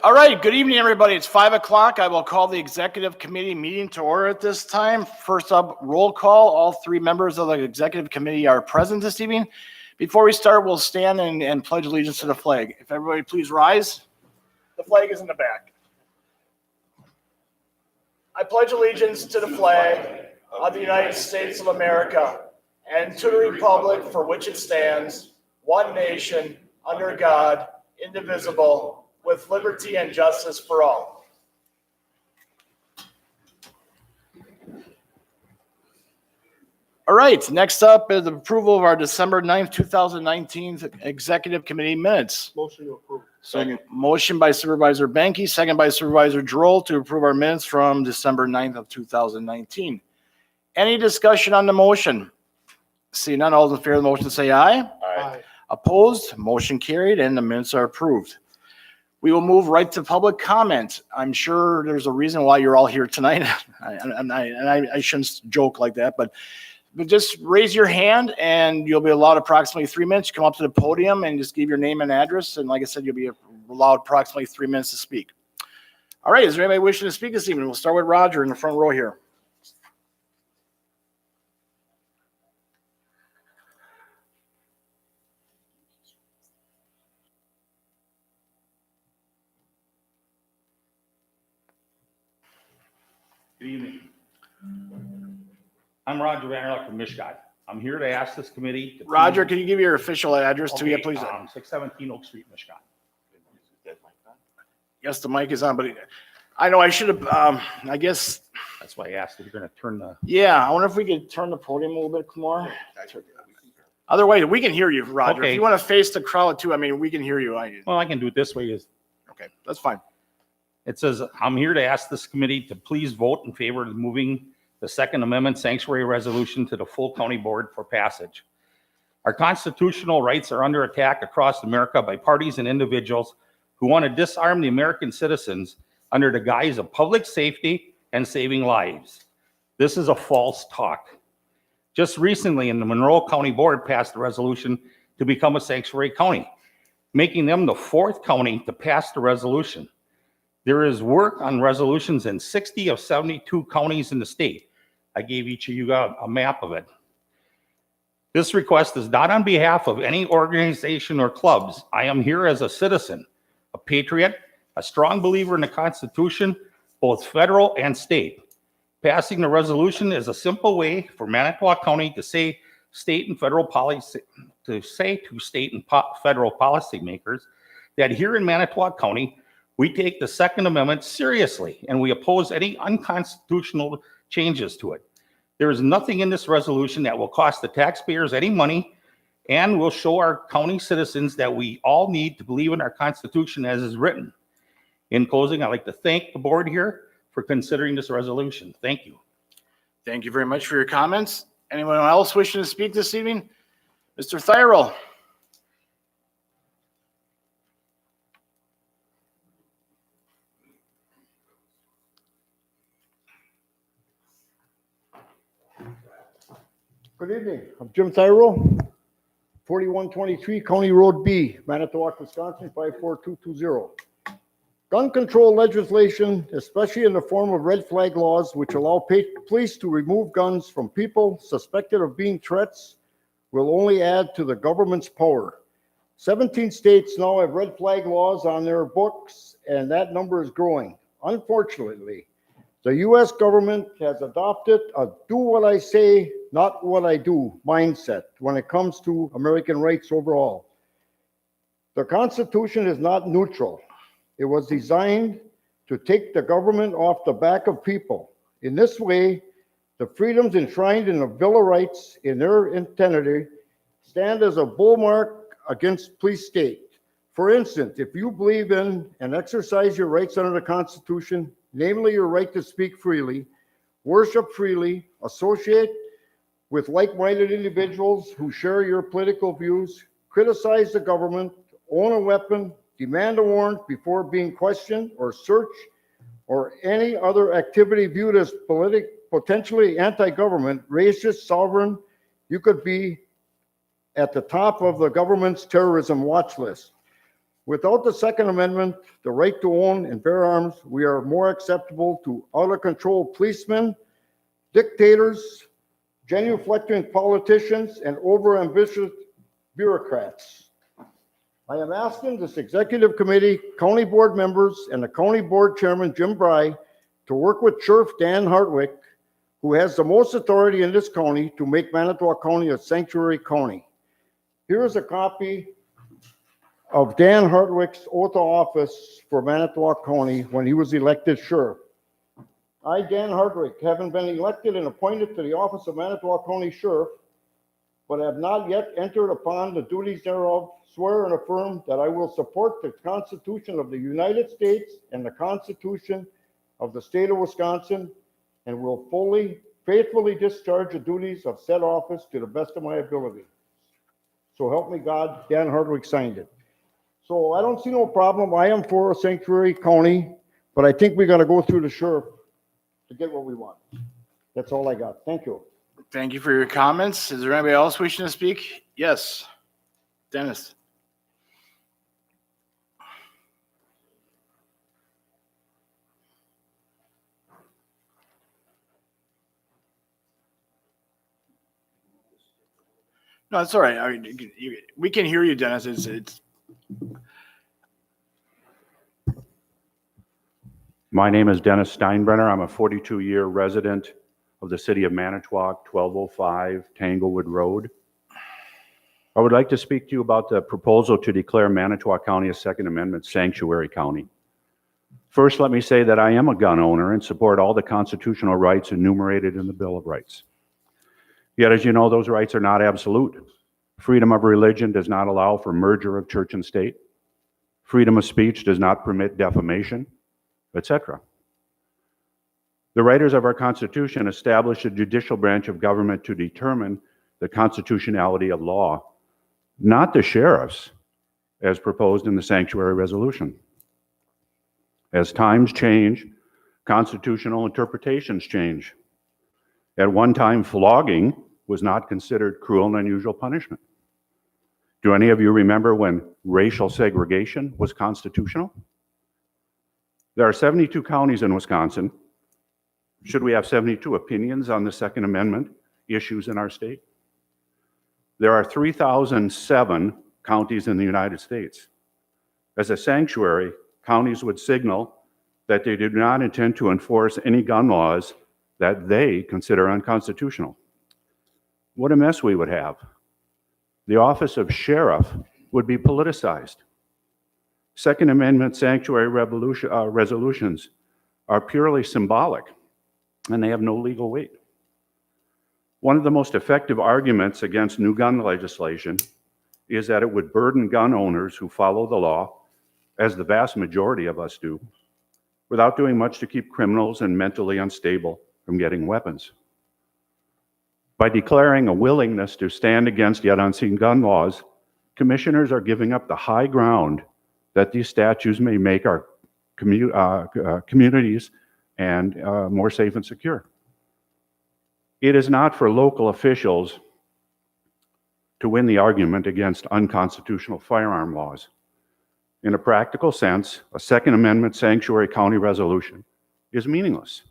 All right, good evening, everybody. It's 5 o'clock. I will call the executive committee meeting to order at this time. First up, roll call. All three members of the executive committee are present this evening. Before we start, we'll stand and pledge allegiance to the flag. If everybody please rise. The flag is in the back. I pledge allegiance to the flag of the United States of America and to the republic for which it stands, one nation, under God, indivisible, with liberty and justice for all. All right, next up is the approval of our December 9th, 2019 executive committee minutes. Motion to approve. Second. Motion by Supervisor Benke, second by Supervisor Droll to approve our minutes from December 9th of 2019. Any discussion on the motion? See none, all those in favor of the motion say aye. Aye. Opposed, motion carried, and the minutes are approved. We will move right to public comment. I'm sure there's a reason why you're all here tonight. I shouldn't joke like that, but just raise your hand and you'll be allowed approximately 3 minutes. Come up to the podium and just give your name and address. And like I said, you'll be allowed approximately 3 minutes to speak. All right, is there anybody wishing to speak this evening? We'll start with Roger in the front row here. Good evening. I'm Roger Vanderluck from Michigan. I'm here to ask this committee to Roger, can you give your official address to you, please? 617 Oak Street, Michigan. Yes, the mic is on, but I know I should have, I guess. That's why I asked if you're going to turn the. Yeah, I wonder if we could turn the podium a little bit more. Otherwise, we can hear you, Roger. Okay. If you want to face the crowd too, I mean, we can hear you. Well, I can do it this way. Okay, that's fine. It says, I'm here to ask this committee to please vote in favor of moving the Second Amendment sanctuary resolution to the full county board for passage. Our constitutional rights are under attack across America by parties and individuals who want to disarm the American citizens under the guise of public safety and saving lives. This is a false talk. Just recently, the Monroe County Board passed a resolution to become a sanctuary county, making them the fourth county to pass the resolution. There is work on resolutions in 60 of 72 counties in the state. I gave each of you a map of it. This request is not on behalf of any organization or clubs. I am here as a citizen, a patriot, a strong believer in the Constitution, both federal and state. Passing the resolution is a simple way for Manitowoc County to say state and federal policy, to state and federal policymakers that here in Manitowoc County, we take the Second Amendment seriously and we oppose any unconstitutional changes to it. There is nothing in this resolution that will cost the taxpayers any money and will show our county citizens that we all need to believe in our Constitution as is written. In closing, I'd like to thank the board here for considering this resolution. Thank you. Thank you very much for your comments. Anyone else wishing to speak this evening? Mr. Tyrone. Good evening. I'm Jim Tyrone, 4123 County Road B, Manitowoc, Wisconsin, 54220. Gun control legislation, especially in the form of red flag laws, which allow police to remove guns from people suspected of being threats, will only add to the government's power. 17 states now have red flag laws on their books, and that number is growing. Unfortunately, the U.S. government has adopted a do what I say, not what I do mindset when it comes to American rights overall. The Constitution is not neutral. It was designed to take the government off the back of people. In this way, the freedoms enshrined in the Bill of Rights in their entirety stand as a bulwark against police state. For instance, if you believe in and exercise your rights under the Constitution, namely your right to speak freely, worship freely, associate with like-minded individuals who share your political views, criticize the government, own a weapon, demand a warrant before being questioned or searched, or any other activity viewed as potentially anti-government, racist, sovereign, you could be at the top of the government's terrorism watch list. Without the Second Amendment, the right to own and bear arms, we are more acceptable to out-of-control policemen, dictators, genuflecting politicians, and over-ambitious bureaucrats. I am asking this executive committee, county board members, and the county board chairman, Jim Bry, to work with Sheriff Dan Hartwick, who has the most authority in this county, to make Manitowoc County a sanctuary county. Here is a copy of Dan Hartwick's oath of office for Manitowoc County when he was elected sheriff. I, Dan Hartwick, having been elected and appointed to the office of Manitowoc County Sheriff, but have not yet entered upon the duties thereof, swear and affirm that I will support the Constitution of the United States and the Constitution of the State of Wisconsin, and will faithfully discharge the duties of said office to the best of my ability. So help me God. Dan Hartwick signed it. So I don't see no problem. I am for a sanctuary county, but I think we got to go through the sheriff to get what we want. That's all I got. Thank you. Thank you for your comments. Is there anybody else wishing to speak? Yes. Dennis. No, it's all right. We can hear you, Dennis. It's My name is Dennis Steinbrenner. I'm a 42-year resident of the city of Manitowoc, 1205 Tanglewood Road. I would like to speak to you about the proposal to declare Manitowoc County a Second Amendment sanctuary county. First, let me say that I am a gun owner and support all the constitutional rights enumerated in the Bill of Rights. Yet, as you know, those rights are not absolute. Freedom of religion does not allow for merger of church and state. Freedom of speech does not permit defamation, etc. The writers of our Constitution established a judicial branch of government to determine the constitutionality of law, not the sheriffs, as proposed in the sanctuary resolution. As times change, constitutional interpretations change. At one time, flogging was not considered cruel and unusual punishment. Do any of you remember when racial segregation was constitutional? There are 72 counties in Wisconsin. Should we have 72 opinions on the Second Amendment issues in our state? There are 3,007 counties in the United States. As a sanctuary, counties would signal that they do not intend to enforce any gun laws that they consider unconstitutional. What a mess we would have. The office of sheriff would be politicized. Second Amendment sanctuary resolutions are purely symbolic, and they have no legal weight. One of the most effective arguments against new gun legislation is that it would burden gun owners who follow the law, as the vast majority of us do, without doing much to keep criminals and mentally unstable from getting weapons. By declaring a willingness to stand against yet unseen gun laws, commissioners are giving up the high ground that these statutes may make our communities and more safe and secure. It is not for local officials to win the argument against unconstitutional firearm laws. In a practical sense, a Second Amendment sanctuary county resolution is meaningless.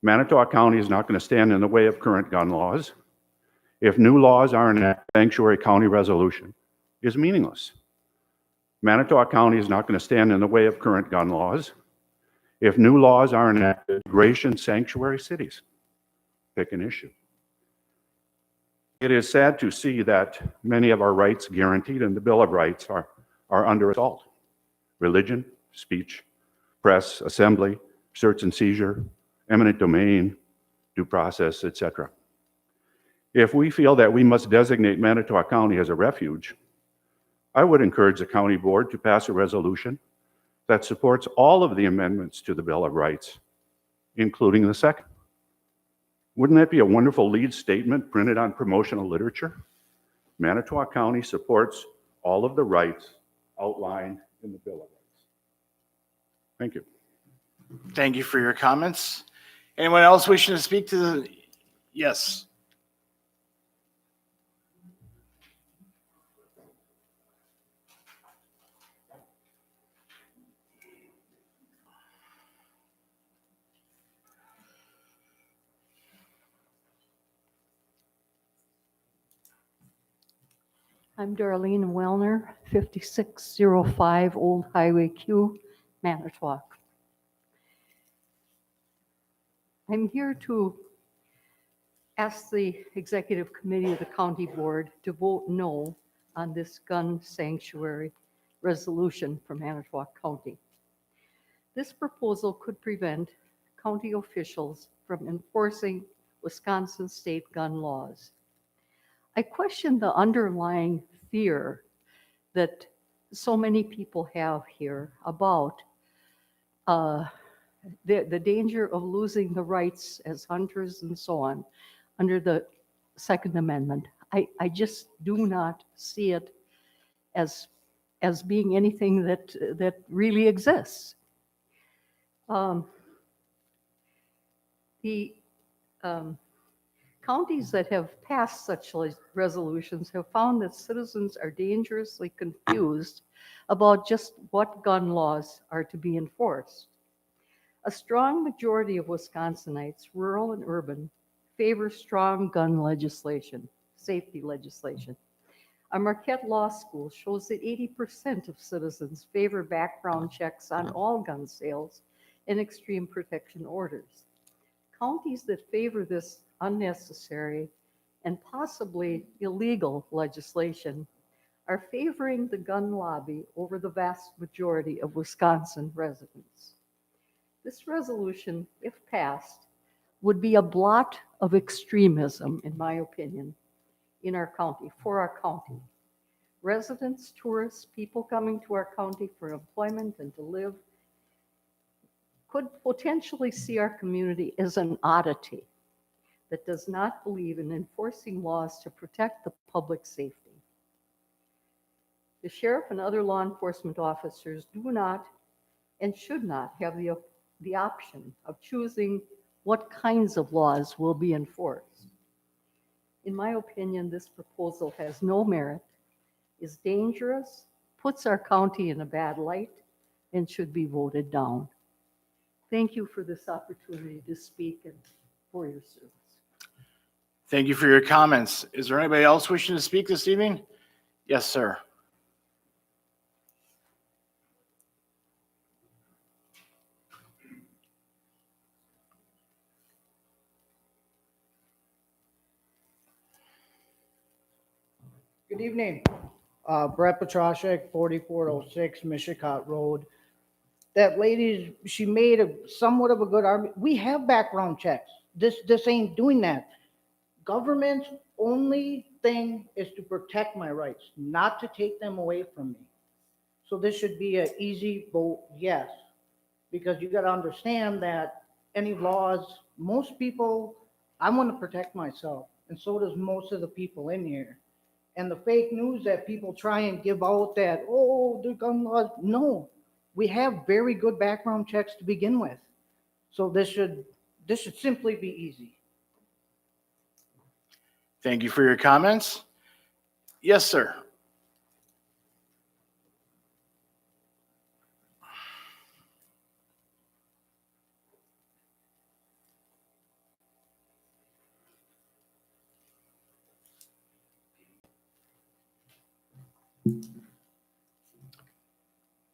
Manitowoc County is not going to stand in the way of current gun laws. If new laws are enacted, sanctuary county resolution is meaningless. Manitowoc County is not going to stand in the way of current gun laws. If new laws are enacted, immigration sanctuary cities, pick an issue. It is sad to see that many of our rights guaranteed in the Bill of Rights are under assault. Religion, speech, press, assembly, search and seizure, eminent domain, due process, etc. If we feel that we must designate Manitowoc County as a refuge, I would encourage the county board to pass a resolution that supports all of the amendments to the Bill of Rights, including the second. Wouldn't that be a wonderful lead statement printed on promotional literature? Manitowoc County supports all of the rights outlined in the Bill of Rights. Thank you. Thank you for your comments. Anyone else wishing to speak to the, yes. I'm Darlene Wellner, 5605 Old Highway Q, Manitowoc. I'm here to ask the Executive Committee of the County Board to vote no on this gun sanctuary resolution for Manitowoc County. This proposal could prevent county officials from enforcing Wisconsin state gun laws. I question the underlying fear that so many people have here about the danger of losing the rights as hunters and so on under the Second Amendment. I just do not see it as being anything that really exists. The counties that have passed such resolutions have found that citizens are dangerously confused about just what gun laws are to be enforced. A strong majority of Wisconsinites, rural and urban, favor strong gun legislation, safety legislation. A Marquette Law School shows that 80% of citizens favor background checks on all gun sales and extreme protection orders. Counties that favor this unnecessary and possibly illegal legislation are favoring the gun lobby over the vast majority of Wisconsin residents. This resolution, if passed, would be a blot of extremism, in my opinion, in our county, for our county. Residents, tourists, people coming to our county for employment and to live could potentially see our community as an oddity that does not believe in enforcing laws to protect the public safety. The sheriff and other law enforcement officers do not and should not have the option of choosing what kinds of laws will be enforced. In my opinion, this proposal has no merit, is dangerous, puts our county in a bad light, and should be voted down. Thank you for this opportunity to speak and for your service. Thank you for your comments. Is there anybody else wishing to speak this evening? Yes, sir. Good evening. Brett Petrosik, 4406 Mishicot Road. That lady, she made somewhat of a good argument. We have background checks. This ain't doing that. Government's only thing is to protect my rights, not to take them away from me. So this should be an easy vote yes, because you got to understand that any laws, most people, I want to protect myself, and so does most of the people in here. And the fake news that people try and give out that, oh, the gun laws, no. We have very good background checks to begin with. So this should simply be easy. Thank you for your comments. Yes, sir.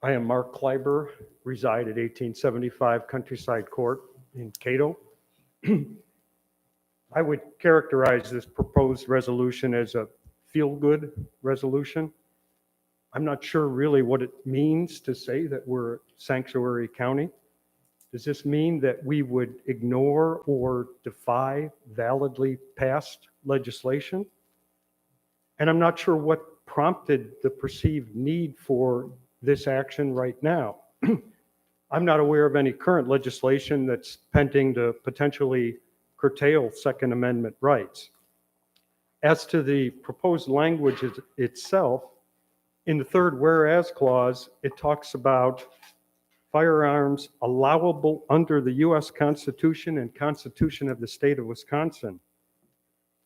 I am Mark Kleiber, reside at 1875 Countryside Court in Cato. I would characterize this proposed resolution as a feel-good resolution. I'm not sure really what it means to say that we're a sanctuary county. Does this mean that we would ignore or defy validly passed legislation? And I'm not sure what prompted the perceived need for this action right now. I'm not aware of any current legislation that's pending to potentially curtail Second Amendment rights. As to the proposed language itself, in the third whereas clause, it talks about firearms allowable under the U.S. Constitution and Constitution of the state of Wisconsin.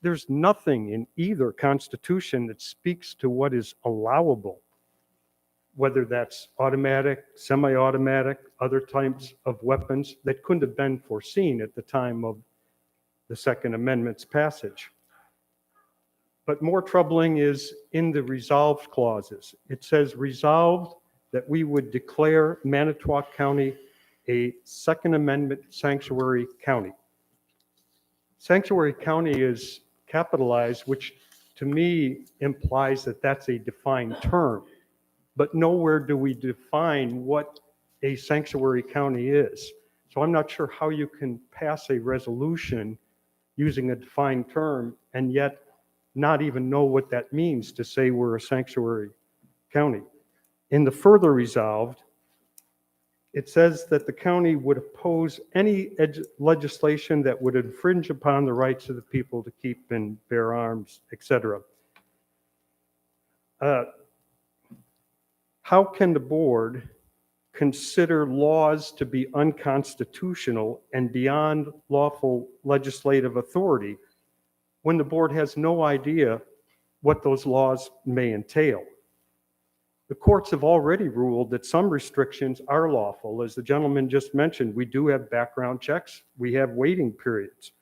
There's nothing in either constitution that speaks to what is allowable, whether that's automatic, semi-automatic, other types of weapons that couldn't have been foreseen at the time of the Second Amendment's passage. But more troubling is in the resolved clauses. It says resolved that we would declare Manitowoc County a Second Amendment sanctuary county. Sanctuary county is capitalized, which to me implies that that's a defined term. But nowhere do we define what a sanctuary county is. So I'm not sure how you can pass a resolution using a defined term and yet not even know what that means to say we're a sanctuary county. In the further resolved, it says that the county would oppose any legislation that would infringe upon the rights of the people to keep and bear arms, etc. How can the board consider laws to be unconstitutional and beyond lawful legislative authority when the board has no idea what those laws may entail? The courts have already ruled that some restrictions are lawful. As the gentleman just mentioned, we do have background checks. We have waiting periods.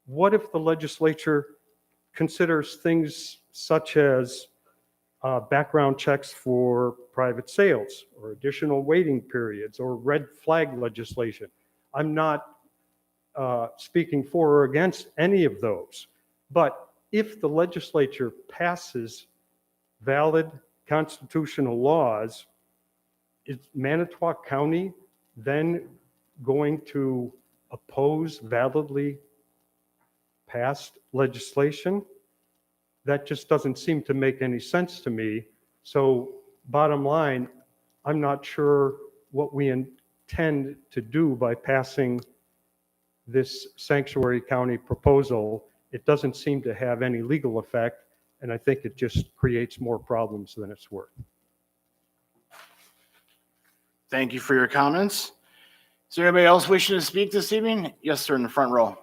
What if the legislature considers things such as background checks for private sales or additional waiting periods or red flag legislation? I'm not speaking for or against any of those. But if the legislature passes valid constitutional laws, is Manitowoc County then going to oppose validly passed legislation? That just doesn't seem to make any sense to me. So bottom line, I'm not sure what we intend to do by passing this sanctuary county proposal. It doesn't seem to have any legal effect, and I think it just creates more problems than it's worth. Thank you for your comments. Is there anybody else wishing to speak this evening? Yes, sir, in the front row.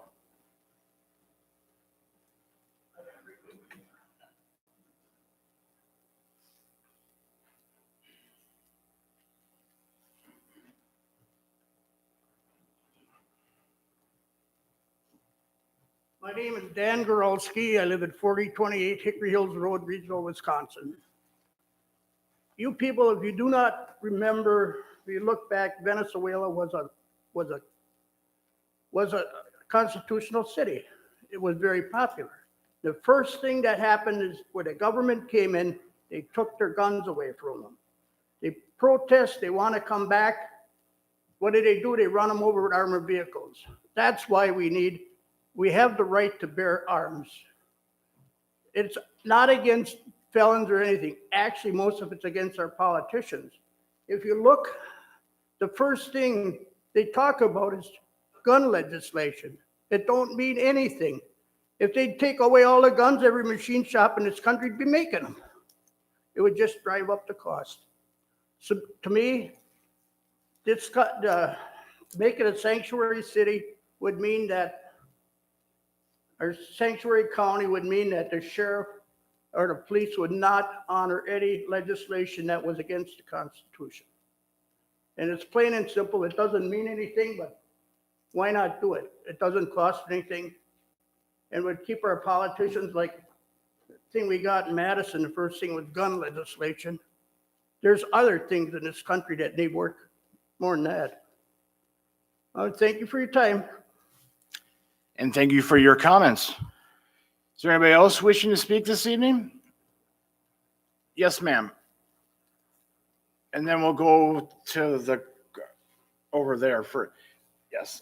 My name is Dan Goralski. I live at 4028 Hickory Hills Road, Regional, Wisconsin. You people, if you do not remember, if you look back, Venezuela was a constitutional city. It was very popular. The first thing that happened is when the government came in, they took their guns away from them. They protest, they want to come back. What do? They run them over with armored vehicles. That's why we have the right to bear arms. It's not against felons or anything. Actually, most of it's against our politicians. If you look, the first thing they talk about is gun legislation. It don't mean anything. If they take away all the guns, every machine shop in this country would be making them. It would just drive up the cost. So to me, make it a sanctuary city would mean that our sanctuary county would mean that the sheriff or the police would not honor any legislation that was against the Constitution. And it's plain and simple. It doesn't mean anything, but why not do it? It doesn't cost anything. And would keep our politicians like the thing we got in Madison, the first thing was gun legislation. There's other things in this country that need work more than that. Thank you for your time. And thank you for your comments. Is there anybody else wishing to speak this evening? Yes, ma'am. And then we'll go to over there for, yes.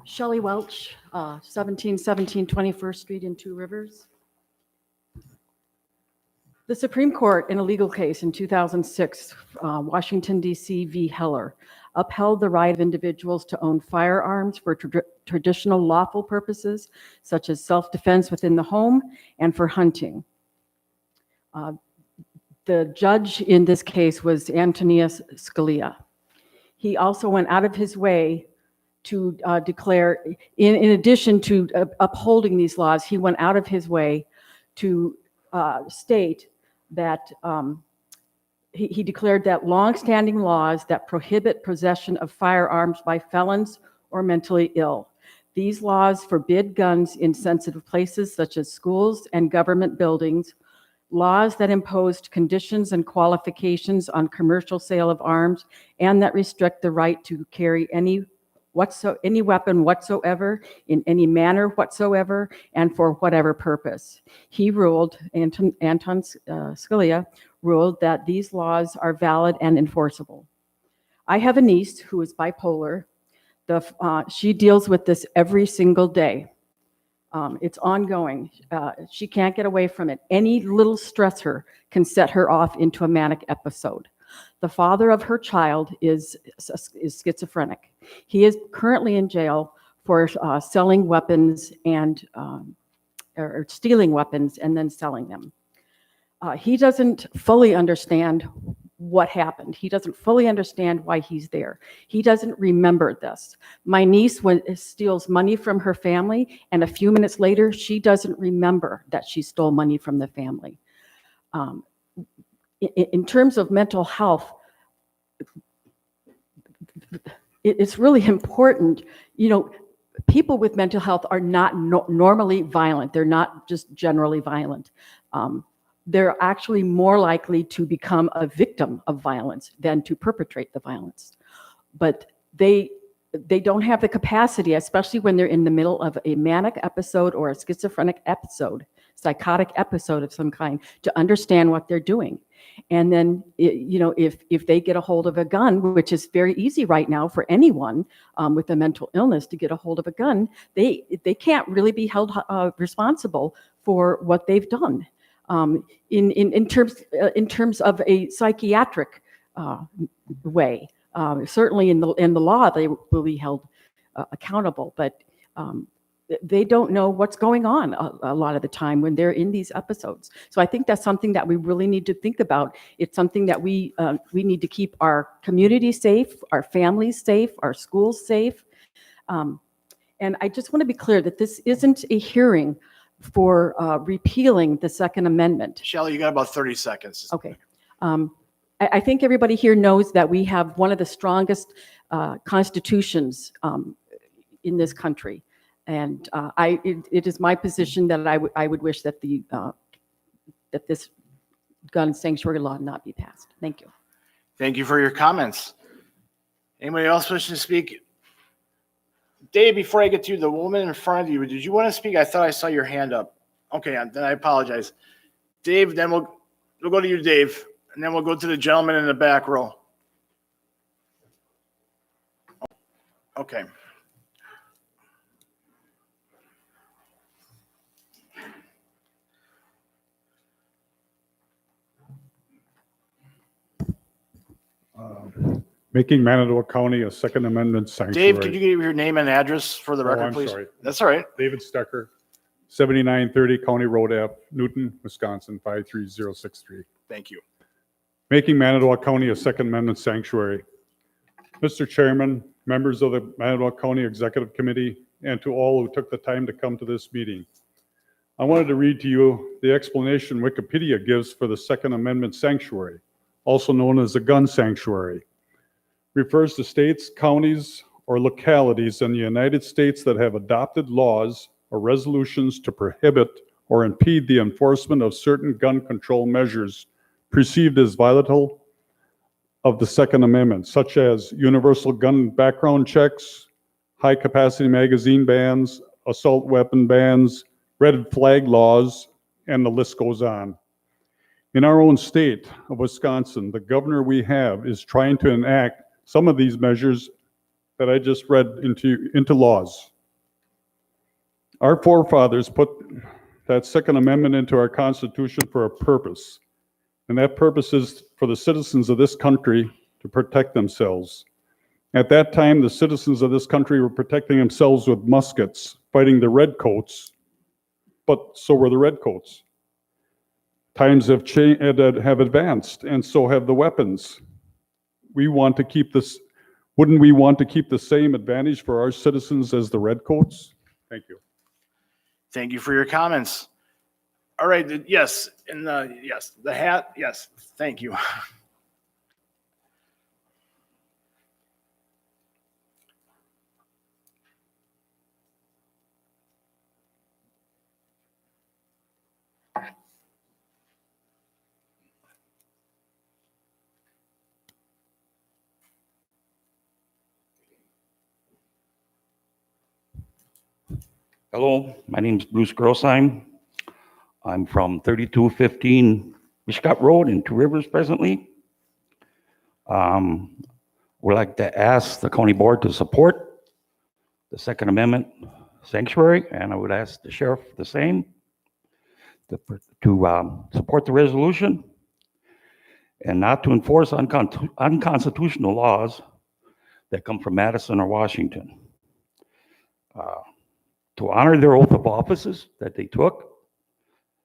Shelley Welch, 1717 21st Street in Two Rivers. The Supreme Court, in a legal case in 2006, Washington, D.C. v. Heller, upheld the right of individuals to own firearms for traditional lawful purposes, such as self-defense within the home and for hunting. The judge in this case was Antonius Scalia. He also went out of his way to declare, in addition to upholding these laws, he went out of his way to state that he declared that longstanding laws that prohibit possession of firearms by felons or mentally ill. These laws forbid guns in sensitive places such as schools and government buildings, laws that imposed conditions and qualifications on commercial sale of arms, and that restrict the right to carry any weapon whatsoever, in any manner whatsoever, and for whatever purpose. He ruled, Anton Scalia ruled, that these laws are valid and enforceable. I have a niece who is bipolar. She deals with this every single day. It's ongoing. She can't get away from it. Any little stressor can set her off into a manic episode. The father of her child is schizophrenic. He is currently in jail for selling weapons and or stealing weapons and then selling them. He doesn't fully understand what happened. He doesn't fully understand why he's there. He doesn't remember this. My niece steals money from her family, and a few minutes later, she doesn't remember that she stole money from the family. In terms of mental health, it's really important. You know, people with mental health are not normally violent. They're not just generally violent. They're actually more likely to become a victim of violence than to perpetrate the violence. But they don't have the capacity, especially when they're in the middle of a manic episode or a schizophrenic episode, psychotic episode of some kind, to understand what they're doing. And then, you know, if they get a hold of a gun, which is very easy right now for anyone with a mental illness to get a hold of a gun, they can't really be held responsible for what they've done. In terms of a psychiatric way, certainly in the law they will be held accountable, but they don't know what's going on a lot of the time when they're in these episodes. So I think that's something that we really need to think about. It's something that we need to keep our community safe, our families safe, our schools safe. And I just want to be clear that this isn't a hearing for repealing the Second Amendment. Shelley, you got about 30 seconds. Okay. I think everybody here knows that we have one of the strongest constitutions in this country. And it is my position that I would wish that that this gun sanctuary law not be passed. Thank you. Thank you for your comments. Anybody else wishing to speak? Dave, before I get to you, the woman in front of you, did you want to speak? I thought I saw your hand up. Okay, then I apologize. Dave, then we'll go to you, Dave, and then we'll go to the gentleman in the back row. Okay. Making Manitowoc County a Second Amendment sanctuary. Dave, could you give your name and address for the record, I'm please? sorry. That's all right. David Stecker, 7930 County Road Ave, Newton, Wisconsin, 53063. Thank you. Making Manitowoc County a Second Amendment sanctuary. Mr. Chairman, members of the Manitowoc County Executive Committee, and to all who took the time to come to this meeting. I wanted to read to you the explanation Wikipedia gives for the Second Amendment sanctuary, also known as a gun sanctuary. Refers to states, counties, or localities in the United States that have adopted laws or resolutions to prohibit or impede the enforcement of certain gun control measures perceived as violative of the Second Amendment, such as universal gun background checks, high-capacity magazine bans, assault weapon bans, red flag laws, and the list goes on. In our own state of Wisconsin, the governor we have is trying to enact some of these measures that I just read into laws. Our forefathers put that Second Amendment into our Constitution for a purpose, and that purpose is for the citizens of this country to protect themselves. At that time, the citizens of this country were protecting themselves with muskets, fighting the redcoats, but so were the redcoats. Times have changed, have advanced, and so have the weapons. We want to keep this. Wouldn't we want to keep the same advantage for our citizens as the redcoats? Thank you. Thank you for your comments. All right, yes, and yes, the hat, yes, thank you. Hello, my name's Bruce Grosheim. I'm from 3215 Mishkat Road in Two Rivers presently. Would like to ask the county board to support the Second Amendment sanctuary, and I would ask the sheriff the same, to support the resolution and not to enforce unconstitutional laws that come from Madison or Washington. To honor their oath of offices that they took,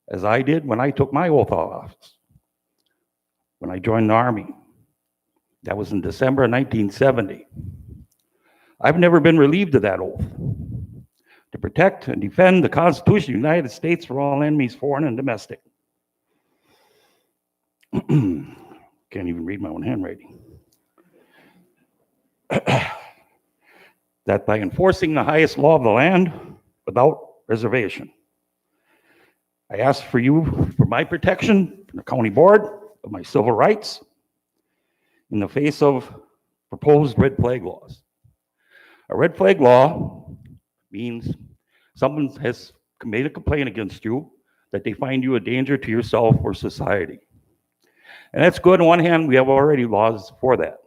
as I did when I took my oath of office, when I joined the Army. That was in December of 1970. I've never been relieved of that oath, to protect and defend the Constitution of the United States from all enemies, foreign and domestic. Can't even read my own handwriting. That by enforcing the highest law of the land without reservation. I ask for you, for my protection, from the county board, of my civil rights, in the face of proposed red flag laws. A red flag law means someone has made a complaint against you that they find you a danger to yourself or society. And that's good. On one hand, we have already laws for that.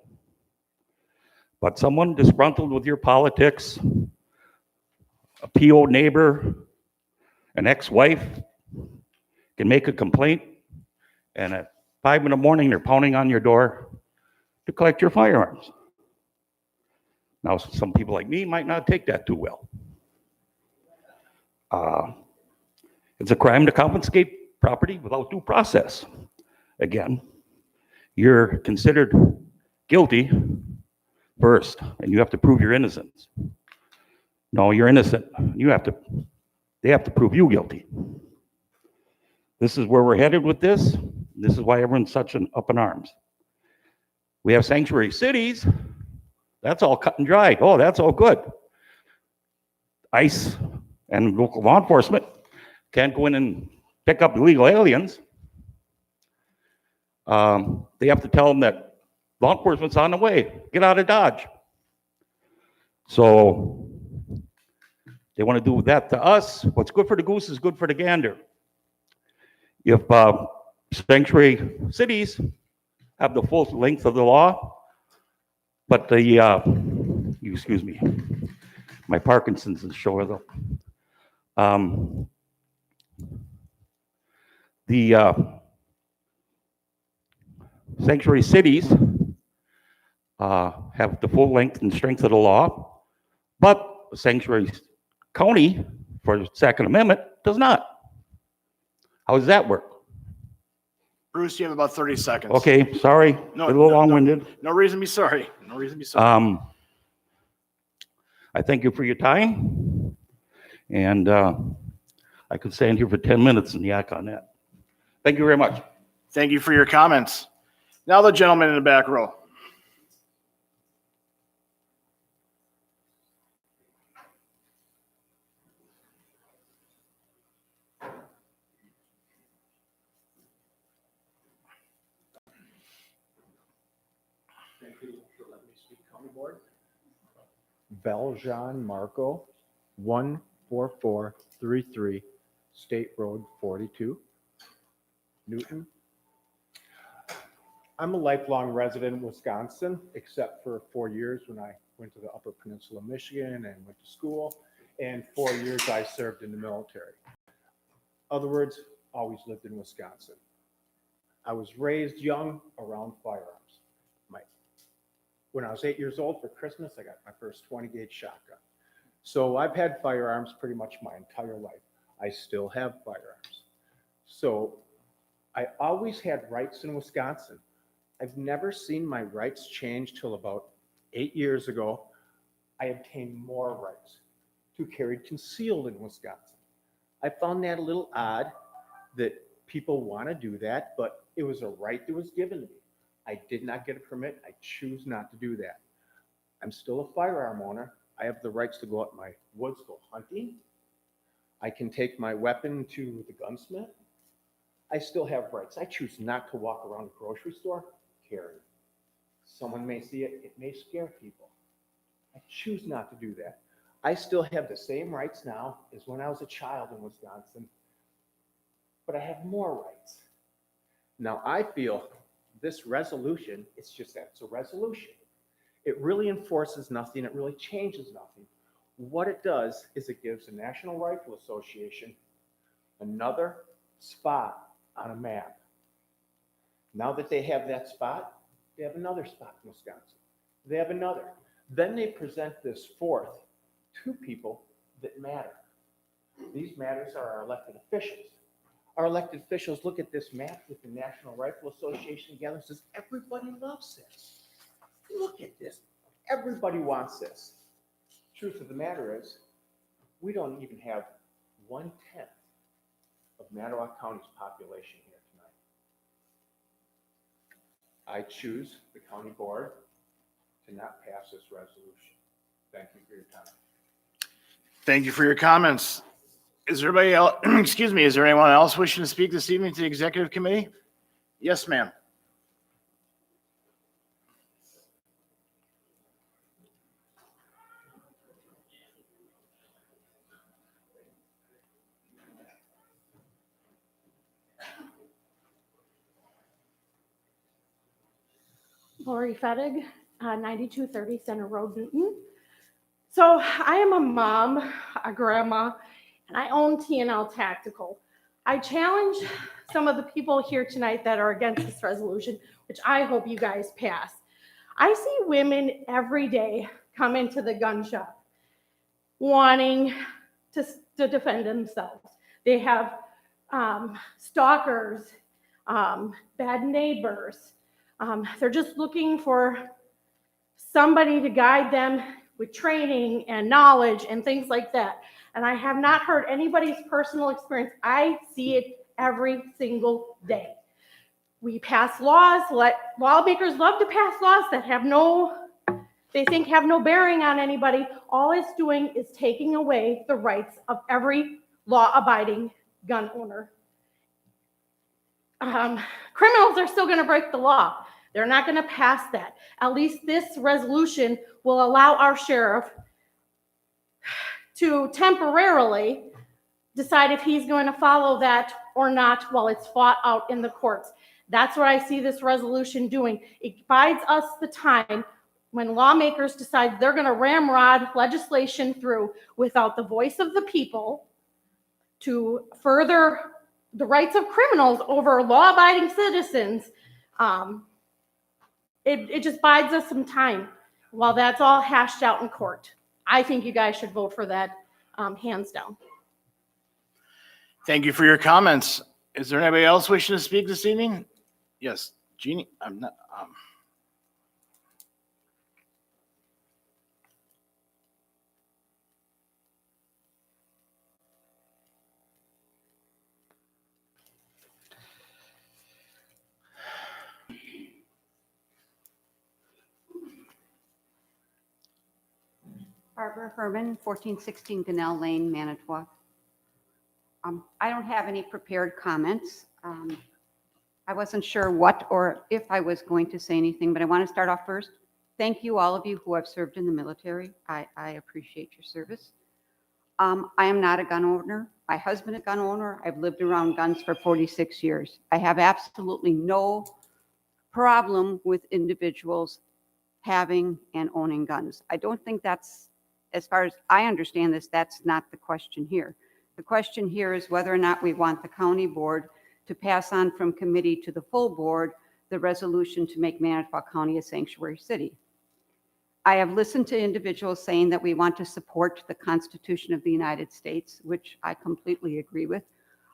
But someone disgruntled with your politics, a PO neighbor, an ex-wife, can make a complaint, and at 5 in the morning, they're pounding on your door to collect your firearms. Now, some people like me might not take that too well. It's a crime to confiscate property without due process. Again, you're considered guilty first, and you have to prove your innocence. No, you're innocent. They have to prove you guilty. This is where we're headed with this. This is why everyone's such up in arms. We have sanctuary cities. That's all cut and dried. Oh, that's all good. ICE and local law enforcement can't go in and pick up illegal aliens. They have to tell them that law enforcement's on the way. Get out of Dodge. So they want to do that to us. What's good for the goose is good for the gander. If sanctuary cities have the full length of the law, but the, excuse me, my Parkinson's is showing up. The sanctuary cities have the full length and strength of the law, but sanctuary county for the Second Amendment does not. How does that work? Bruce, you have about 30 seconds. Okay, sorry, No, a little long-winded. No reason to be sorry. No reason to be sorry. I thank you for your time, and I could stand here for 10 minutes and yak on that. Thank you very much. Thank you for your comments. Now the gentleman in the back row. Belgian Marco, 14433 State Road 42, Newton. I'm a lifelong resident in Wisconsin, except for 4 years when I went to the Upper Peninsula, Michigan, and went to school, and 4 years I served in the military. Other words, always lived in Wisconsin. I was raised young around firearms. When I was 8 years old for Christmas, I got my first 20-gauge shotgun. So I've had firearms pretty much my entire life. I still have firearms. So I always had rights in Wisconsin. I've never seen my rights change till about 8 years ago, I obtained more rights to carry concealed in Wisconsin. I found that a little odd that people want to do that, but it was a right that was given to me. I did not get a permit. I choose not to do that. I'm still a firearm owner. I have the rights to go out in my woods, go hunting. I can take my weapon to the gunsmith. I still have rights. I choose not to walk around the grocery store carrying. Someone may see it. It may scare people. I choose not to do that. I still have the same rights now as when I was a child in Wisconsin, but I have more rights. Now, I feel this resolution, it's just that, it's a resolution. It really enforces nothing. It really changes nothing. What it does is it gives the National Rifle Association another spot on a map. Now that they have that spot, they have another spot in Wisconsin. They have another. Then they present this forth to people that matter. These matters are our elected officials. Our elected officials look at this map with the National Rifle Association together and says, everybody loves this. Look at this. Everybody wants this. Truth of the matter is, we don't even have 1/10 of Manitowoc County's population here tonight. I choose the county board to not pass this resolution. Thank you for your time. Thank you for your comments. Is there anybody else, excuse me, is there anyone else wishing to speak this evening to the executive committee? Yes, ma'am. Laurie Fettig, 9230 Center Road, Newton. So I am a mom, a grandma, and I own T&L Tactical. I challenge some of the people here tonight that are against this resolution, which I hope you guys pass. I see women every day come into the gun shop wanting to defend themselves. They have stalkers, bad neighbors. They're just looking for somebody to guide them with training and knowledge and things like that. And I have not heard anybody's personal experience. I see it every single day. We pass laws, lawmakers love to pass laws that have they think have no bearing on anybody. All it's doing is taking away the rights of every law-abiding gun owner. Criminals are still gonna break the law. They're not gonna pass that. At least this resolution will allow our sheriff to temporarily decide if he's going to follow that or not while it's fought out in the courts. That's what I see this resolution doing. It buys us the time when lawmakers decide they're going to ramrod legislation through without the voice of the people to further the rights of criminals over law-abiding citizens. It just buys us some time while that's all hashed out in court. I think you guys should vote for that, hands down. Thank you for your comments. Is there anybody else wishing to speak this evening? Yes, Jeanne, I'm not. Barbara Herman, 1416 Canal Lane, Manitowoc. I don't have any prepared comments. I wasn't sure what or if I was going to say anything, but I want to start off first. Thank you, all of you who have served in the military. I appreciate your service. I am not a gun owner. My husband is a gun owner. I've lived around guns for 46 years. I have absolutely no problem with individuals having and owning guns. I don't think that's, as far as I understand this, that's not the question here. The question here is whether or not we want the county board to pass on from committee to the full board the resolution to make Manitowoc County a sanctuary city. I have listened to individuals saying that we want to support the Constitution of the United States, which I completely agree with.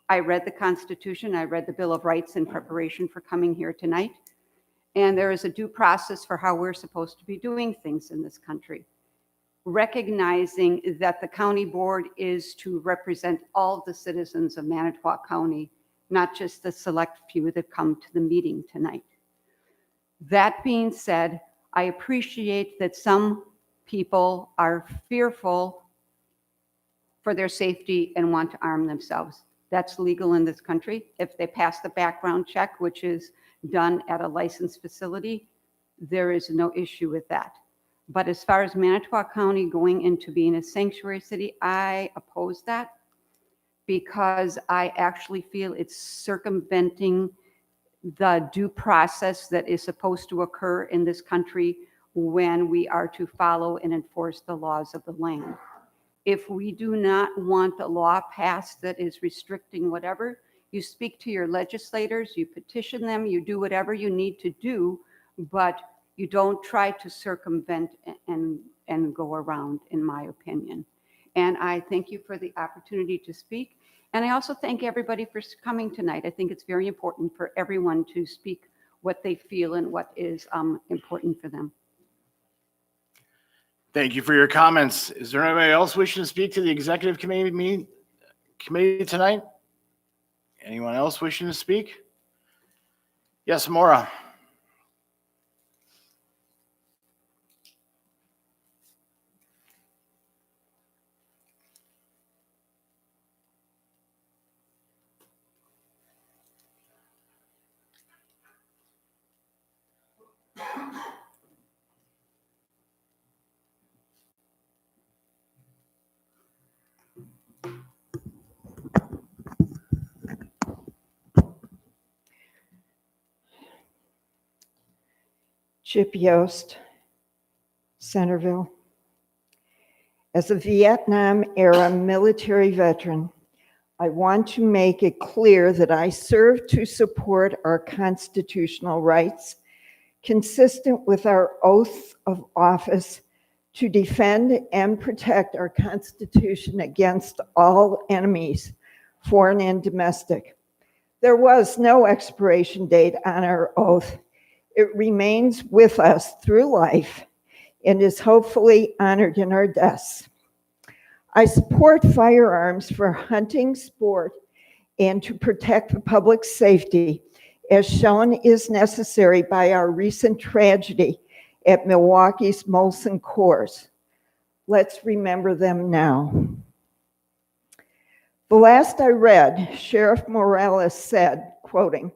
I read the Constitution, I read the Bill of Rights in preparation for coming here tonight. And there is a due process for how we're supposed to be doing things in this country. Recognizing that the county board is to represent all the citizens of Manitowoc County, not just the select few that come to the meeting tonight. That being said, I appreciate that some people are fearful for their safety and want to arm themselves. That's legal in this country. If they pass the background check, which is done at a licensed facility, there is no issue with that. But as far as Manitowoc County going into being a sanctuary city, I oppose that because I actually feel it's circumventing the due process that is supposed to occur in this country when we are to follow and enforce the laws of the land. If we do not want a law passed that is restricting whatever, you speak to your legislators, you petition them, you do whatever you need to do, but you don't try to circumvent and go around, in my opinion. And I thank you for the opportunity to speak. And I also thank everybody for coming tonight. I think it's very important for everyone to speak what they feel and what is important for them. Thank you for your comments. Is there anybody else wishing to speak to the executive committee tonight? Anyone else wishing to speak? Yes, Maura. Chip Yost, Centerville. As a Vietnam-era military veteran, I want to make it clear that I serve to support our constitutional rights, consistent with our oath of office to defend and protect our Constitution against all enemies, foreign and domestic. There was no expiration date on our oath. It remains with us through life and is hopefully honored in our deaths. I support firearms for hunting, sport, and to protect the public's safety, as shown is necessary by our recent tragedy at Milwaukee's Molson Coors. Let's remember them now. The last I read, Sheriff Morales said, quoting,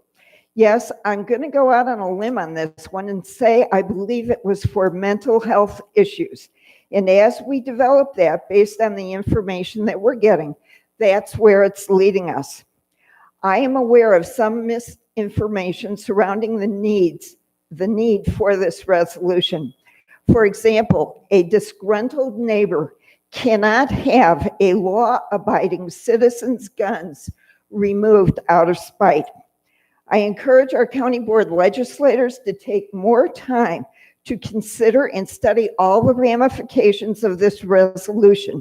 "Yes, I'm going to go out on a limb on this one and say I believe it was for mental health issues. And as we develop that based on the information that we're getting, that's where it's leading us. I am aware of some misinformation surrounding the need for this resolution. For example, a disgruntled neighbor cannot have a law-abiding citizen's guns removed out of spite. I encourage our county board legislators to take more time to consider and study all the ramifications of this resolution.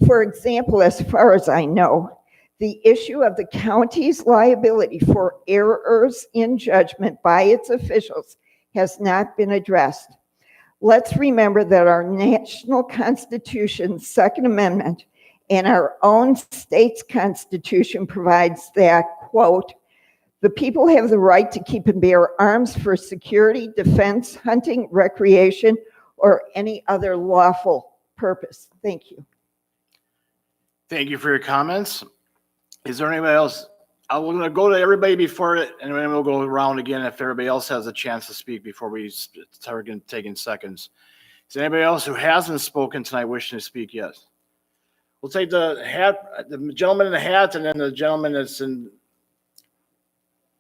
For example, as far as I know, the issue of the county's liability for errors in judgment by its officials has not been addressed. Let's remember that our national Constitution's Second Amendment and our own state's Constitution provides that, quote, "The people have the right to keep and bear arms for security, defense, hunting, recreation, or any other lawful purpose." Thank you. Thank you for your comments. Is there anybody else? I'm going to go to everybody before it, and then we'll go around again if everybody else has a chance to speak before we start taking seconds. Is there anybody else who hasn't spoken tonight wishing to speak? Yes. We'll take the gentleman in the hat, and then the gentleman that's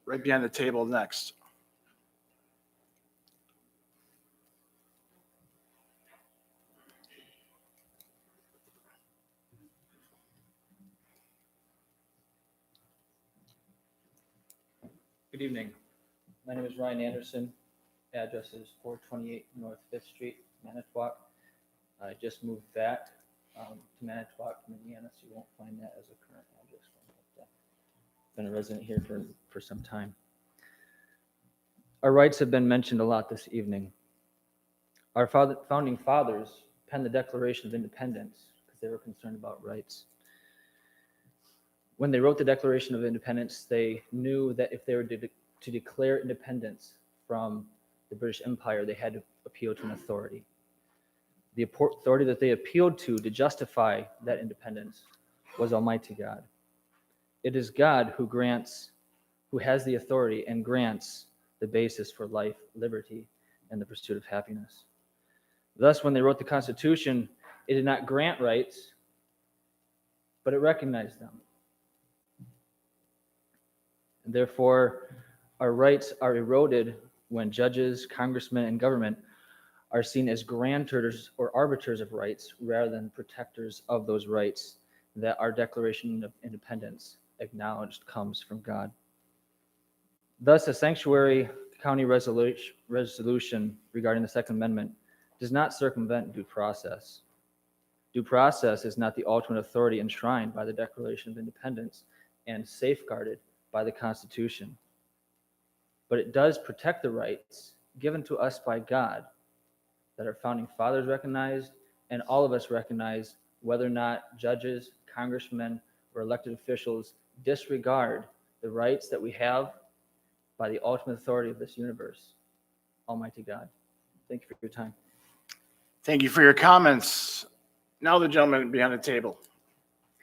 right behind the table next. Good evening. My name is Ryan Anderson. Address is 428 North 5th Street, Manitowoc. I just moved back to Manitowoc from Indiana, so you won't find that as a current address. But, been a resident here for some time. Our rights have been mentioned a lot this evening. Our founding fathers penned the Declaration of Independence because they were concerned about rights. When they wrote the Declaration of Independence, they knew that if they were to declare independence from the British Empire, they had to appeal to an authority. The authority that they appealed to justify that independence was Almighty God. It is God who has the authority and grants the basis for life, liberty, and the pursuit of happiness. Thus, when they wrote the Constitution, it did not grant rights, but it recognized them. And therefore, our rights are eroded when judges, congressmen, and government are seen as grantors or arbiters of rights rather than protectors of those rights that our Declaration of Independence acknowledged comes from God. Thus, a sanctuary county resolution regarding the Second Amendment does not circumvent due process. Due process is not the ultimate authority enshrined by the Declaration of Independence and safeguarded by the Constitution. But it does protect the rights given to us by God that our founding fathers recognized and all of us recognize, whether or not judges, congressmen, or elected officials disregard the rights that we have by the ultimate authority of this universe, Almighty God. Thank you for your time. Thank you for your comments. Now the gentleman behind the table.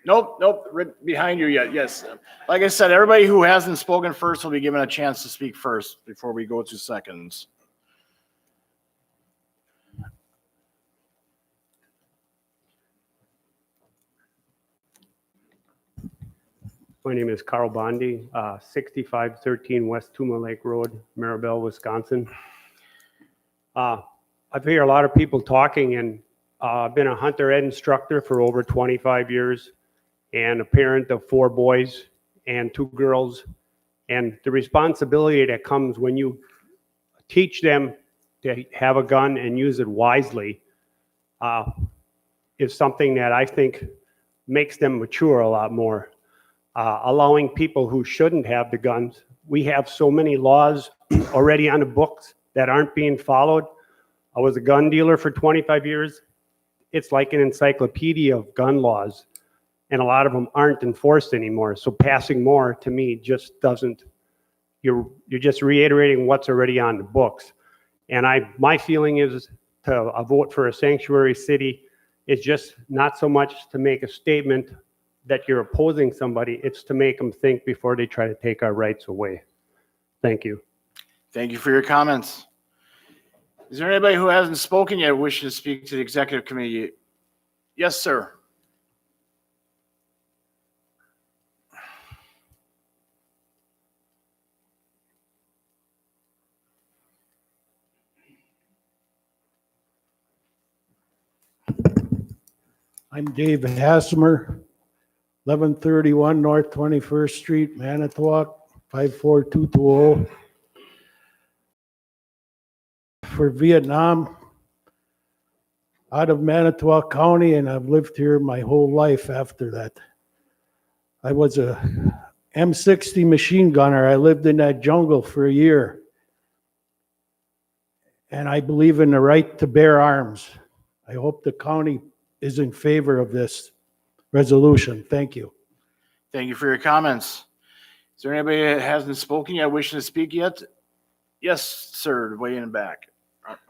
Nope, right behind you yet. Yes. Like I said, everybody who hasn't spoken first will be given a chance to speak first before we go to seconds. My name is Carl Bondi, 6513 West Tuma Lake Road, Maribel, Wisconsin. I hear a lot of people talking, and I've been a hunter ed instructor for over 25 years and a parent of 4 boys and 2 girls. And the responsibility that comes when you teach them to have a gun and use it wisely is something that I think makes them mature a lot more. Allowing people who shouldn't have the guns. We have so many laws already on the books that aren't being followed. I was a gun dealer for 25 years. It's like an encyclopedia of gun laws, and a lot of them aren't enforced anymore. So passing more, to me, just doesn't, you're just reiterating what's already on the books. And my feeling is to vote for a sanctuary city is just not so much to make a statement that you're opposing somebody, it's to make them think before they try to take our rights away. Thank you. Thank you for your comments. Is there anybody who hasn't spoken yet wishing to speak to the executive committee? Yes, sir. I'm Dave Hassemer, 1131 North 21st Street, Manitowoc, 54220. For Vietnam, out of Manitowoc County, and I've lived here my whole life after that. I was a M60 machine gunner. I lived in that jungle for a year. And I believe in the right to bear arms. I hope the county is in favor of this resolution. Thank you. Thank you for your comments. Is there anybody that hasn't spoken yet wishing to speak yet? Yes, sir, way in the back.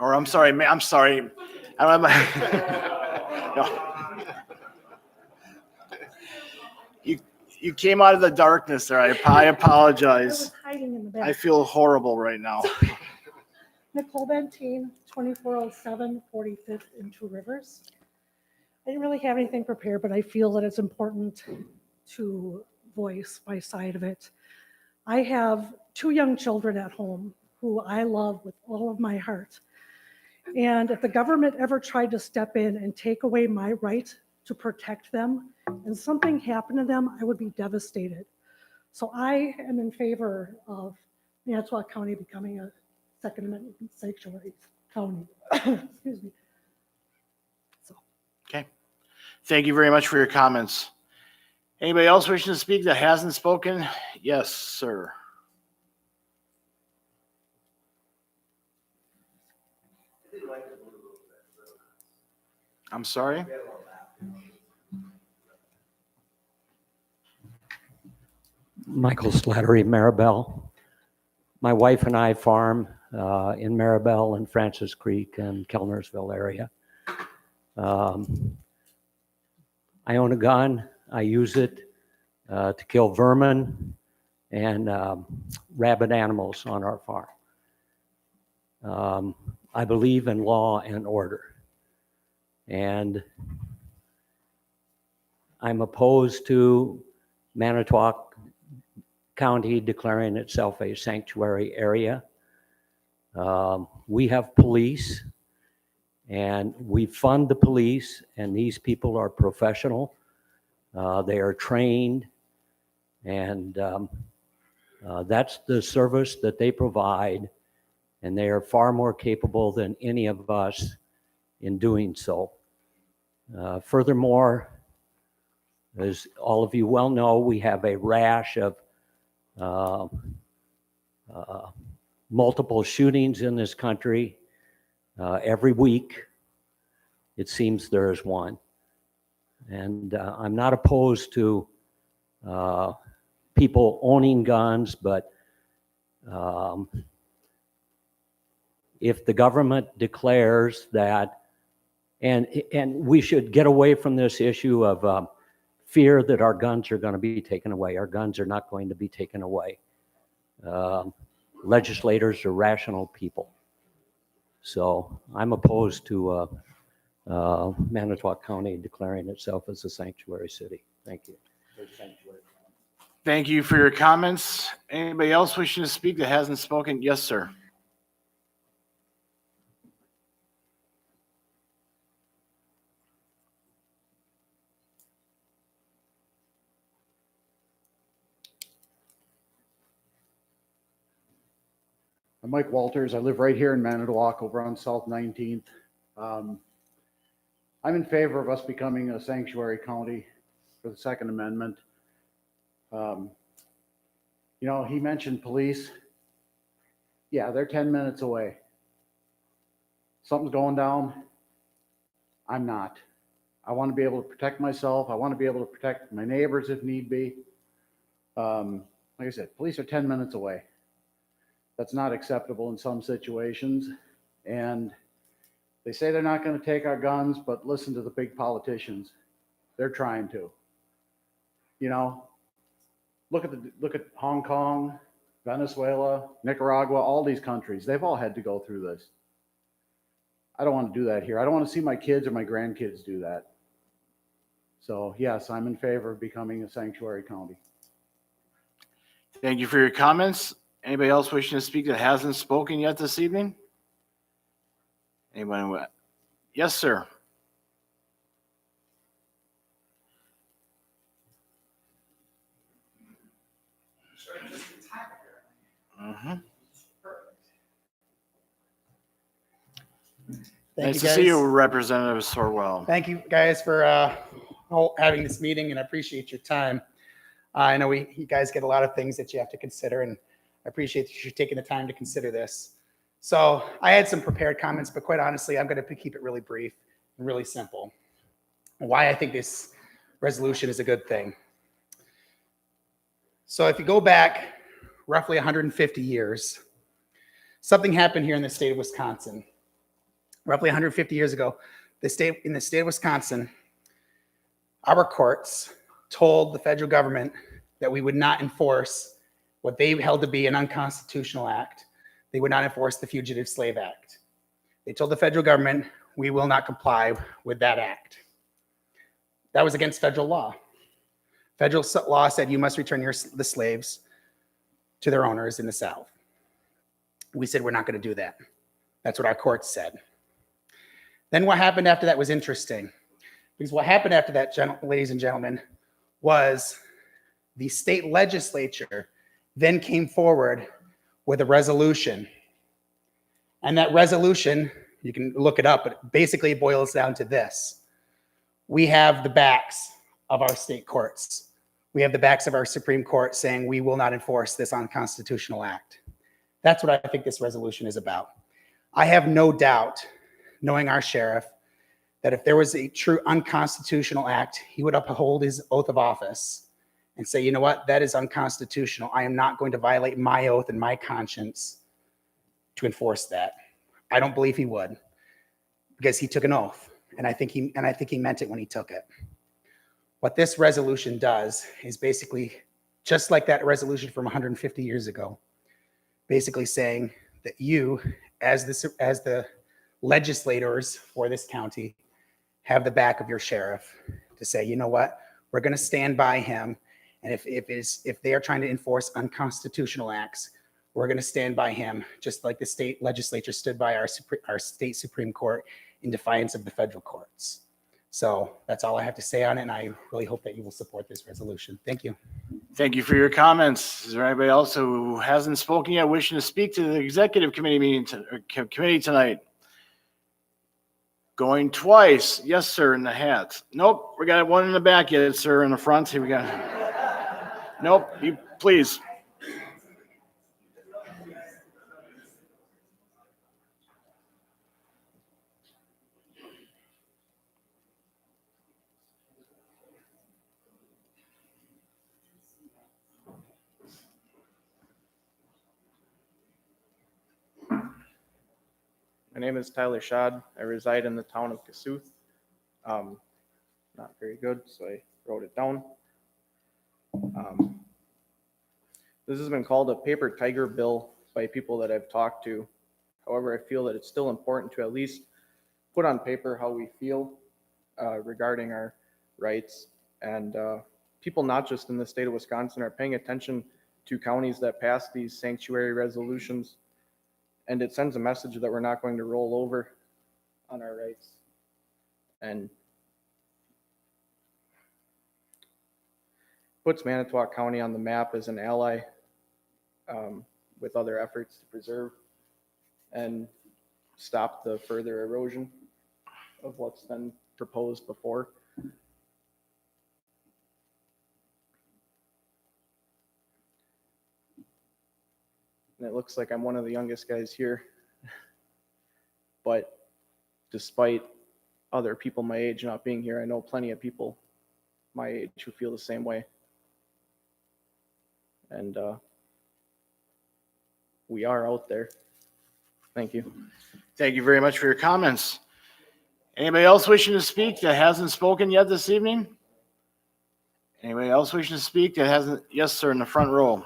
Or I'm sorry, I'm sorry. I don't have no. You came out of the darkness there. I apologize. Hiding in the back. I feel horrible right now. Nicole Bentine, 2407 45th in Two Rivers. I didn't really have anything prepared, but I feel that it's important to voice my side of it. I have 2 young children at home who I love with all of my heart. And if the government ever tried to step in and take away my right to protect them and something happened to them, I would be devastated. So I am in favor of Manitowoc County becoming a Second Amendment sanctuary county. Excuse me. Okay. Thank you very much for your comments. Anybody else wishing to speak that hasn't spoken? Yes, sir. I'm sorry? Michael Slattery, Maribel. My wife and I farm in Maribel and Francis Creek and Kellnersville area. I own a gun. I use it to kill vermin and rabid animals on our farm. I believe in law and order. And I'm opposed to Manitowoc County declaring itself a sanctuary area. We have police and we fund the police, and these people are professional. They are trained, and that's the service that they provide, and they are far more capable than any of us in doing so. Furthermore, as all of you well know, we have a rash of multiple shootings in this country. Every week, it seems there is one. And I'm not opposed to people owning guns, but if the government declares that, and we should get away from this issue of fear that our guns are going to be taken away. Our guns are not going to be taken away. Legislators are rational people. So I'm opposed to Manitowoc County declaring itself as a sanctuary city. Thank you. Thank you for your comments. Anybody else wishing to speak that hasn't spoken? Yes, sir. I'm Mike Walters. I live right here in Manitowoc over on South 19th. I'm in favor of us becoming a sanctuary county for the Second Amendment. You know, he mentioned police. Yeah, they're 10 minutes away. Something's going down. I'm not. I want to be able to protect myself. I want to be able to protect my neighbors if need be. Like I said, police are 10 minutes away. That's not acceptable in some situations. And they say they're not going to take our guns, but listen to the big politicians. They're trying to. You know, look at Hong Kong, Venezuela, Nicaragua, all these countries. They've all had to go through this. I don't want to do that here. I don't want to see my kids or my grandkids do that. So yes, I'm in favor of becoming a sanctuary county. Thank you for your comments. Anybody else wishing to speak that hasn't spoken yet this evening? Anybody? Yes, sir. Nice to see you, Representative Sorwell. Thank you guys for having this meeting, and I appreciate your time. I know you guys get a lot of things that you have to consider, and I appreciate that you're taking the time to consider this. So I had some prepared comments, but quite honestly, I'm going to keep it really brief and really simple. Why I think this resolution is a good thing. So if you go back roughly 150 years, something happened here in the state of Wisconsin. Roughly 150 years ago, in the state of Wisconsin, our courts told the federal government that we would not enforce what they held to be an unconstitutional act. They would not enforce the Fugitive Slave Act. They told the federal government, we will not comply with that act. That was against federal law. Federal law said you must return the slaves to their owners in the South. We said we're not going to do that. That's what our courts said. Then what happened after that was interesting. Because what happened after that, ladies and gentlemen, was the state legislature then came forward with a resolution. And that resolution, you can look it up, but basically it boils down to this. We have the backs of our state courts. We have the backs of our Supreme Court saying we will not enforce this unconstitutional act. That's what I think this resolution is about. I have no doubt, knowing our sheriff, that if there was a true unconstitutional act, he would uphold his oath of office and say, you know what, that is unconstitutional. I am not going to violate my oath and my conscience to enforce that. I don't believe he would, because he took an oath, and I think he meant it when he took it. What this resolution does is basically just like that resolution from 150 years ago, basically saying that you, as the legislators for this county, have the back of your sheriff to say, you know what, we're going to stand by him, and if they are trying to enforce unconstitutional acts, we're going to stand by him, just like the state legislature stood by our state Supreme Court in defiance of the federal courts. So that's all I have to say on it, and I really hope that you will support this resolution. Thank you. Thank you for your comments. Is there anybody else who hasn't spoken yet wishing to speak to the executive committee committee tonight? Going twice. Yes, sir, in the hat. Nope, we got one in the back yet, sir, in the front. Here we go. Nope, you please. My name is Tyler Schad. I reside in the town of Kasuth. Not very good, so I wrote it down. This has been called a paper tiger bill by people that I've talked to. However, I feel that it's still important to at least put on paper how we feel regarding our rights. And people not just in the state of Wisconsin are paying attention to counties that pass these sanctuary resolutions. And it sends a message that we're not going to roll over on our rights. And puts Manitowoc County on the map as an ally with other efforts to preserve and stop the further erosion of what's been proposed before. And it looks like I'm one of the youngest guys here. But despite other people my age not being here, I know plenty of people my age who feel the same way. And we are out there. Thank you. Thank you very much for your comments. Anybody else wishing to speak that hasn't spoken yet this evening? Anybody else wishing to speak that hasn't? Yes, sir, in the front row.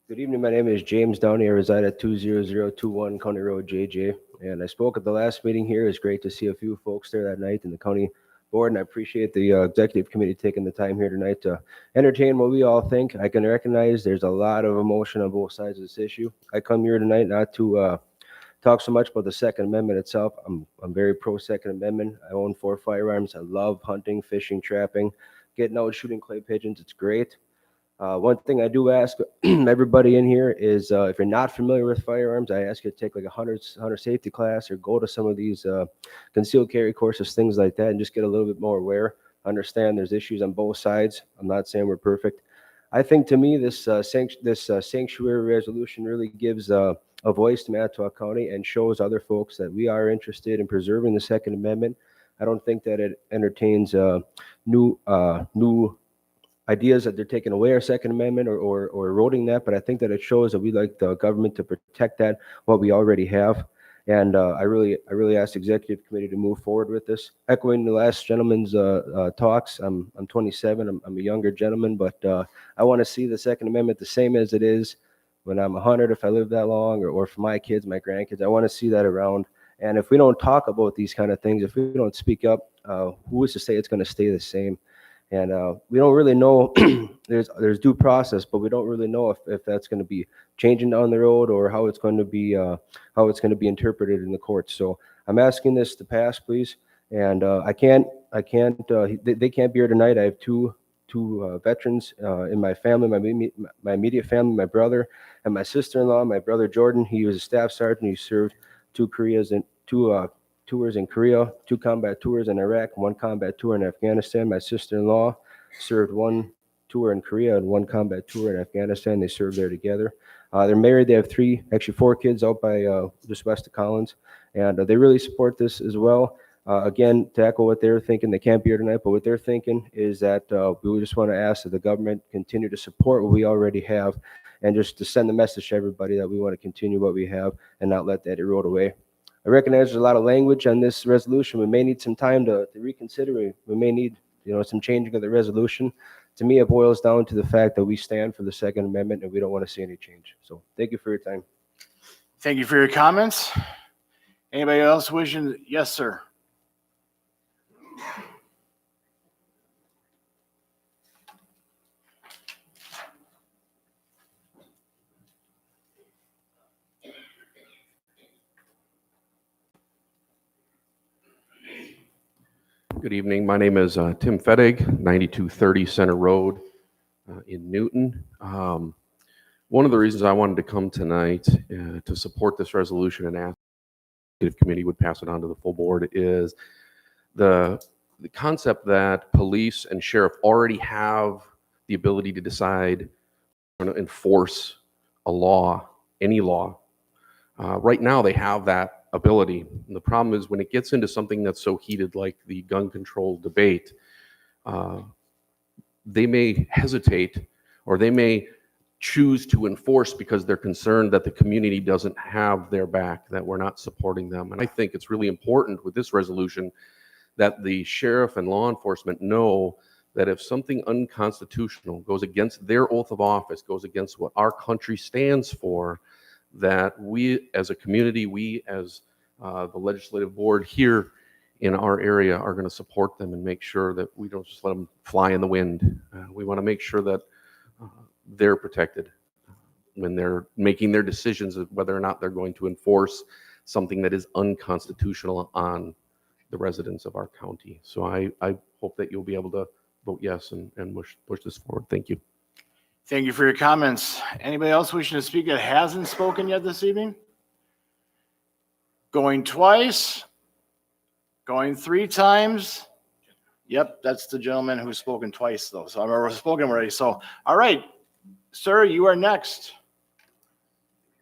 Good evening. My name is James Downey. I reside at 20021 County Road, JJ. And I spoke at the last meeting here. It's great to see a few folks there that night in the county board. And I appreciate the executive committee taking the time here tonight to entertain what we all think. I can recognize there's a lot of emotion on both sides of this issue. I come here tonight not to talk so much about the Second Amendment itself. I'm very pro Second Amendment. I own 4 firearms. I love hunting, fishing, trapping, getting out, shooting clay pigeons. It's great. One thing I do ask everybody in here is if you're not familiar with firearms, I ask you to take like a hunter safety class or go to some of these concealed carry courses, things like that, and just get a little bit more aware. Understand there's issues on both sides. I'm not saying we're perfect. I think to me this sanctuary resolution really gives a voice to Manitowoc County and shows other folks that we are interested in preserving the Second Amendment. I don't think that it entertains new ideas that they're taking away our Second Amendment or eroding that, but I think that it shows that we like the government to protect that, what we already have. And I really ask the executive committee to move forward with this. Echoing the last gentleman's talks, I'm 27, I'm a younger gentleman, but I want to see the Second Amendment the same as it is when I'm 100, if I live that long, or for my kids, my grandkids. I want to see that around. And if we don't talk about these kind of things, if we don't speak up, who is to say it's going to stay the same? And we don't really know. there's due process, but we don't really know if that's going to be changing down the road or how it's going to be interpreted in the courts. So I'm asking this to pass, please. And they can't be here tonight. I have two veterans in my family, my immediate family, my brother and my sister-in-law. My brother Jordan, he was a staff sergeant. He served two tours in Korea, 2 combat tours in Iraq, 1 combat tour in Afghanistan. My sister-in-law served 2 tour in Korea and one combat tour in Afghanistan. They served there together. They're married. They have four kids out by just west of Collins, and they really support this as well. Again, to echo what they're thinking, they can't be here tonight, but what they're thinking is that we just want to ask that the government continue to support what we already have, and just to send the message to everybody that we want to continue what we have and not let that erode away. I recognize there's a lot of language on this resolution. We may need some time to reconsider it. We may need, some changing of the resolution. To me, it boils down to the fact that we stand for the Second Amendment and we don't want to see any change. So thank you for your time. Thank you for your comments. Anybody else wishing? Yes, sir. Good evening. My name is Tim Fettig, 9230 Center Road in Newton. One of the reasons I wanted to come tonight to support this resolution and ask if committee would pass it on to the full board is the concept that police and sheriff already have the ability to decide to enforce a law, any law. Right now they have that ability. And the problem is when it gets into something that's so heated like the gun control debate, they may hesitate or they may choose to enforce because they're concerned that the community doesn't have their back, that we're not supporting them. And I think it's really important with this resolution that the sheriff and law enforcement know that if something unconstitutional goes against their oath of office, goes against what our country stands for, that we as a community, we as the legislative board here in our area are going to support them and make sure that we don't just let them fly in the wind. We want to make sure that they're protected when they're making their decisions of whether or not they're going to enforce something that is unconstitutional on the residents of our county. So I hope that you'll be able to vote yes and push this forward. Thank you. Thank you for your comments. Anybody else wishing to speak that hasn't spoken yet this evening? Going twice? Going 3 times? Yep, that's the gentleman who's spoken twice though. So I've spoken already. So, all right, sir, you are next.